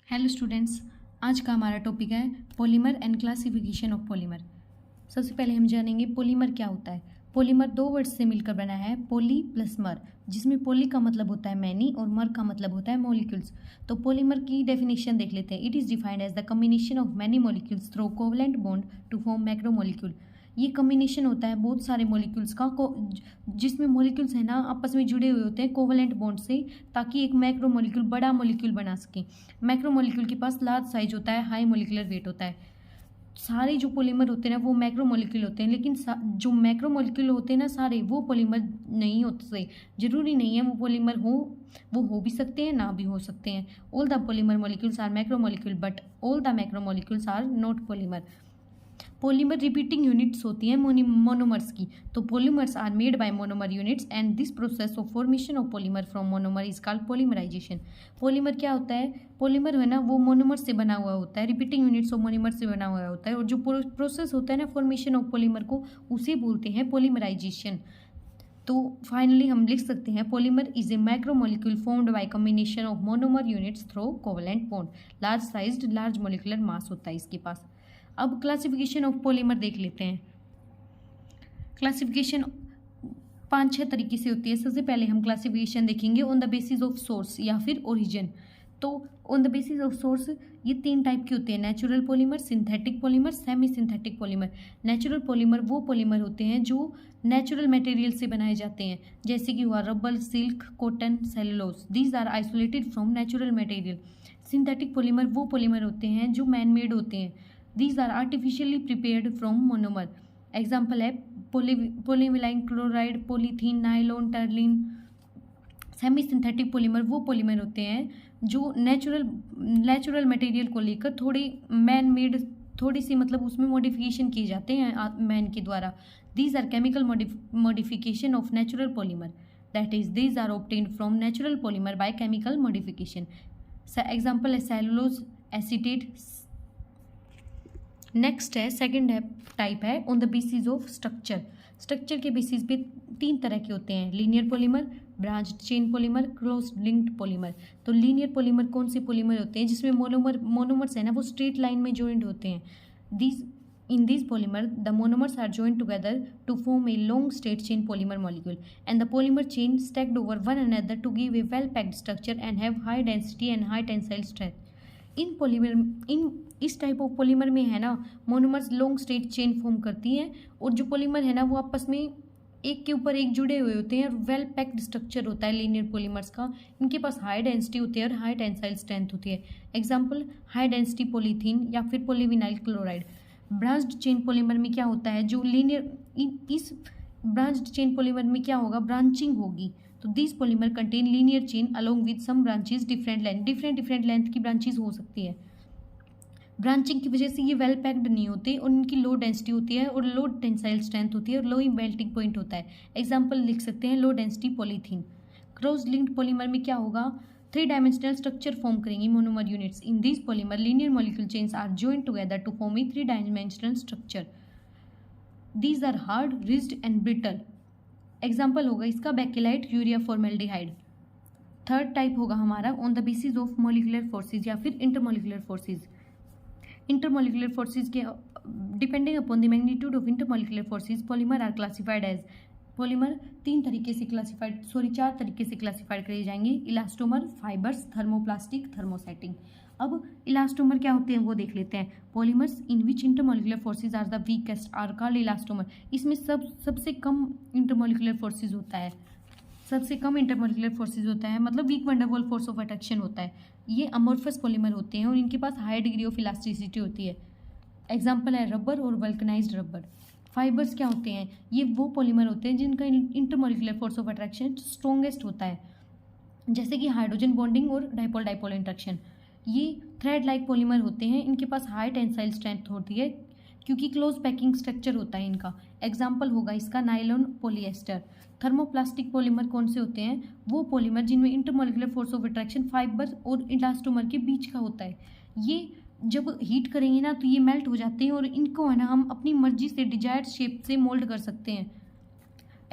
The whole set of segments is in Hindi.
हेलो स्टूडेंट्स, आज का हमारा टॉपिक है polymer and classification of polymer. सबसे पहले हम जानेंगे पॉलीमर क्या होता है। पॉलीमर दो वर्ड्स से मिलकर बना है, पॉली प्लस मर, जिसमें पॉली का मतलब होता है मैनी और मर का मतलब होता है मॉलिक्यूल्स। तो पॉलीमर की डेफिनेशन देख लेते हैं। It is defined as the combination of many molecules through covalent bond to form macromolecule. ये कम्बिनेशन होता है बहुत सारे मॉलिक्यूल्स का जिसमें मॉलिक्यूल्स है ना आपस में जुड़े हुए होते हैं कोवलेंट बॉन्ड से, ताकि एक मैक्रो मॉलिक्यूल बड़ा मॉलिक्यूल बना सके। मैक्रो मॉलिक्यूल के पास लार्ज साइज होता है, हाई मॉलिक्यूलर वेट होता है। सारे जो पॉलीमर होते हैं ना वो मैक्रो मॉलिक्यूल होते हैं, लेकिन जो मैक्रो मॉलिक्यूल होते हैं ना सारे वो पॉलीमर नहीं होते। जरूरी नहीं है वो पॉलीमर वो हो भी सकते हैं ना भी हो सकते हैं। All the polymer molecules are macro molecule but all the macro molecules are not polymer. Polymer repeating units होती हैं मोनोमर्स की। तो polymers are made by monomer units and this process of formation of polymer from monomer is called polymerisation. Polymer क्या होता है? पॉलीमर है ना वो मोनोमर से बना हुआ होता है, रिपीटिंग यूनिट्स ऑफ मोनोमर से बना हुआ होता है, और जो प्रोसेस होता है ना फॉर्मेशन ऑफ पॉलीमर को, उसे बोलते हैं पॉलीमराइजेशन। तो फाइनली हम लिख सकते हैं polymer is a macromolecule formed by combination of monomer units through covalent bond. Large sized large molecular mass होता है इसके पास। अब क्लासिफिकेशन ऑफ पॉलीमर देख लेते हैं। क्लासिफिकेशन 5-6 तरीके से होती है। सबसे पहले हम क्लासिफिकेशन देखेंगे on the basis of source या फिर ओरिजिन। तो on the basis of source ये 3 टाइप के होते हैं: natural polymer, synthetic polymer, semi synthetic polymer. Natural polymer वो पॉलीमर होते हैं जो नेचुरल मटेरियल से बनाए जाते हैं, जैसे कि हुआ rubber, silk, cotton, cellulose. These are isolated from natural material. Synthetic polymer वो पॉलीमर होते हैं जो मैन मेड होते हैं। These are artificially prepared from monomer. Example है polyvinyl chloride, polythene, nylon, terylene. Semi synthetic polymer वो पॉलीमर होते हैं जो नेचुरल मटेरियल को लेकर थोड़ी मैन मेड, थोड़ी सी मतलब उसमें मॉडिफिकेशन किए जाते हैं मैन के द्वारा। These are chemical modification of natural polymer, that is these are obtained from natural polymer by chemical modification. Example है सेलुलोज, एसीटेट। नेक्स्ट है सेकंड टाइप है on the basis of structure. Structure के बेसिस पे 3 तरह के होते हैं: linear polymer, branch chain polymer, close linked polymer. तो लीनियर पॉलीमर कौन से पॉलीमर होते हैं? जिसमें मोनोमर्स है ना वो स्ट्रेट लाइन में ज्वाइंट होते हैं। In these polymer, the monomers are joined together to form a long straight chain polymer molecule, and the polymer chain stacked over one another to give a well-packed structure and have high density and high tensile strength. इस टाइप ऑफ पॉलीमर में है ना monomers long straight chain form करती हैं, और जो पॉलीमर है ना वो आपस में एक के ऊपर एक जुड़े हुए होते हैं और वेल पैक्ड स्ट्रक्चर होता है लीनियर पॉलीमर्स का। इनके पास हाई डेंसिटी होती है और हाई टेंसाइल स्ट्रेंथ होती है। एग्जांपल हाई डेंसिटी पॉलीथीन या फिर polyvinyl chloride. Branched chain polymer में क्या होता है? जो इस ब्रांच्ड चेन पॉलीमर में क्या होगा? ब्रांचिंग होगी। तो this polymer contain linear chain along with some branches different length की ब्रांचेस हो सकती है। ब्रांचिंग की वजह से ये वेल पैक्ड नहीं होते और इनकी लो डेंसिटी होती है और लो टेंसाइल स्ट्रेंथ होती है और लो मेल्टिंग पॉइंट होता है। एग्जाम्पल लिख सकते हैं low density polythene. Cross linked polymer में क्या होगा? 3 डायमेंशनल स्ट्रक्चर फॉर्म करेंगी monomer units. In this polymer linear molecule chains are joined together to form a 3 dimensional structure. These are hard, rigid and brittle. Example होगा इसका bakelite, urea formaldehyde. Third type होगा हमारा on the basis of molecular forces या फिर इंटरमॉलिक्यूलर फोर्सेज। इंटरमॉलिक्यूलर फोर्सेज के depending upon the magnitude of intermolecular forces polymer are classified as. Polymer 4 तरीके से क्लासिफाइड करे जाएंगे: इलास्टोमर, फाइबर्स, थर्मोप्लास्टिक, थर्मोसेटिंग। अब इलास्टोमर क्या होते हैं वो देख लेते हैं। Polymers in which intermolecular forces are the weakest are called elastomer. इसमें सबसे कम इंटरमॉलिक्यूलर फोर्सेज होता है, मतलब weak van der Waals force of attraction होता है। ये अमोर्फस पॉलीमर होते हैं और इनके पास हाई डिग्री ऑफ इलास्टिसिटी होती है। एग्जाम्पल है रबर और वल्कनाइज्ड रबर। फाइबर्स क्या होते हैं? ये वो पॉलीमर होते हैं जिनका intermolecular force of attraction strongest होता है, जैसे कि हाइड्रोजन बॉन्डिंग और डाइपोल डाइपोल इंट्रैक्शन। ये थ्रेड लाइक पॉलीमर होते हैं, इनके पास हाई टेंसाइल स्ट्रेंथ होती है क्योंकि क्लोज पैकिंग स्ट्रक्चर होता है इनका। एग्जाम्पल होगा इसका नायलॉन, पॉलीएस्टर। थर्मोप्लास्टिक पॉलीमर कौन से होते हैं? वो पॉलीमर जिनमें intermolecular force of attraction fibre और इलास्टोमर के बीच का होता है। ये जब हीट करेंगे ना तो ये मेल्ट हो जाते हैं और इनको है ना हम अपनी मर्जी से डिजायर्ड शेप से मोल्ड कर सकते हैं।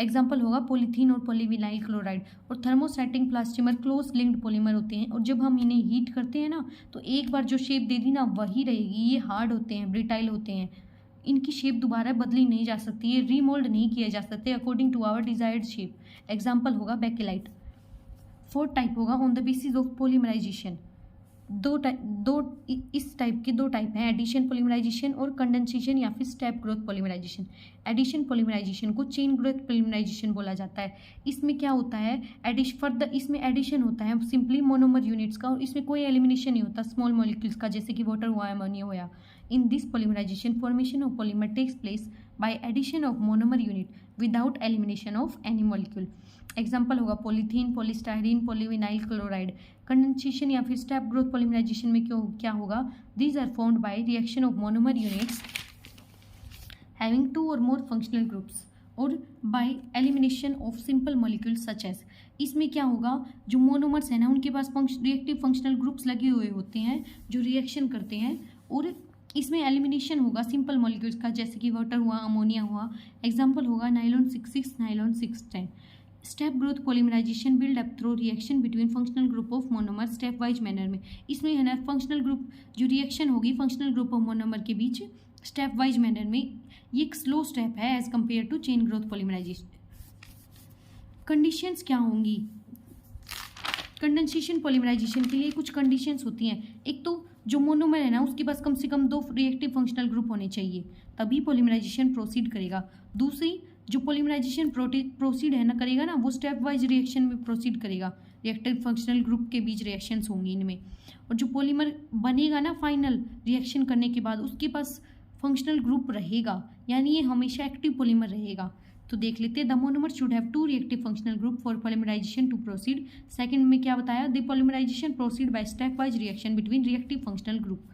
एग्जाम्पल होगा पॉलीथीन और पॉलीविनाइल क्लोराइड। और थर्मोस्टैटिक प्लास्टिमर क्लोज लिंक्ड पॉलीमर होते हैं, और जब हम इन्हें हीट करते हैं ना तो एक बार जो शेप दे दी ना वही रहेगी। ये हार्ड होते हैं, ब्रिटाइल होते हैं, इनकी शेप दोबारा बदली नहीं जा सकती, ये रीमोल्ड नहीं किए जा सकते according to our desired shape. Example होगा बेकेलाइट। फोर्थ टाइप होगा on the basis of polymerisation. इस टाइप के दो टाइप हैं, एडिशन पॉलीमराइजेशन और कंडेंसेशन या फिर step growth polymerisation. Addition polymerisation को चेन ग्रोथ पॉलीमराइजेशन बोला जाता है। इसमें क्या होता है, इसमें एडिशन होता है सिंपली मोनोमर यूनिट्स का, और इसमें कोई एलिमिनेशन नहीं होता स्मॉल मॉलिक्यूल्स का, जैसे कि वाटर हुआ, अमोनिया हुआ। In this polymerization formation of polymer takes place by addition of monomer unit without elimination of any molecule. Example होगा polythene, polystyrene, polyvinyl chloride. Condensation या फिर स्टेप ग्रोथ पॉलीमराइजेशन में क्या होगा, these are formed by reaction of monomer units having 2 or more functional groups और by elimination of simple molecules such as. इसमें क्या होगा, जो मोनोमर्स है ना उनके पास रिएक्टिव फंक्शनल ग्रुप्स लगे हुए होते हैं जो रिएक्शन करते हैं, और इसमें एलिमिनेशन होगा सिंपल मॉलिक्यूल्स का, जैसे कि वाटर हुआ, अमोनिया हुआ। एग्जाम्पल होगा nylon 6,6, nylon 6,10। Step growth polymerisation build up through reaction between functional group of monomer stepwise manner में। इसमें है ना फंक्शनल ग्रुप जो रिएक्शन होगी फंक्शनल ग्रुप ऑफ मोनोमर के बीच स्टेप वाइज मैनर में, ये एक स्लो स्टेप है as compare to chain growth polymerisation. Conditions क्या होंगी, कंडेंसेशन पॉलीमराइजेशन के लिए कुछ कंडीशंस होती हैं। एक तो जो मोनोमर है ना उसके पास कम से कम 2 रिएक्टिव फंक्शनल ग्रुप होने चाहिए, तभी पॉलीमराइजेशन प्रोसीड करेगा। दूसरी, जो पॉलीमराइजेशन प्रोसीड है ना करेगा ना, वो स्टेप वाइज रिएक्शन में प्रोसीड करेगा, रिएक्टिव फंक्शनल ग्रुप के बीच रिएक्शंस होंगी इनमें। और जो पॉलीमर बनेगा ना फाइनल रिएक्शन करने के बाद, उसके पास फंक्शनल ग्रुप रहेगा, यानी ये हमेशा एक्टिव पॉलीमर रहेगा। तो देख लेते हैं, the monomer should have 2 reactive functional group for polymerisation to proceed. Second में क्या बताया, the polymerisation proceed by stepwise reaction between reactive functional group.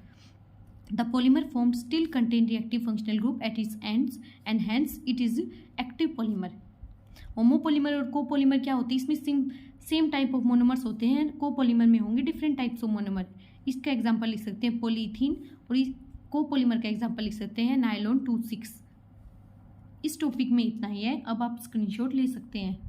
The polymer formed still contain reactive functional group at its ends and hence it is active polymer. Homopolymer और कोपोलीमर क्या होती है, इसमें सेम टाइप ऑफ मोनोमर्स होते हैं, कोपोलीमर में होंगे डिफरेंट टाइप्स ऑफ मोनोमर। इसका एग्जांपल लिख सकते हैं पॉलीथीन, और इस कोपोलीमर का एग्जांपल लिख सकते हैं नायलॉन 2,6। इस टॉपिक में इतना ही है, अब आप स्क्रीनशॉट ले सकते हैं।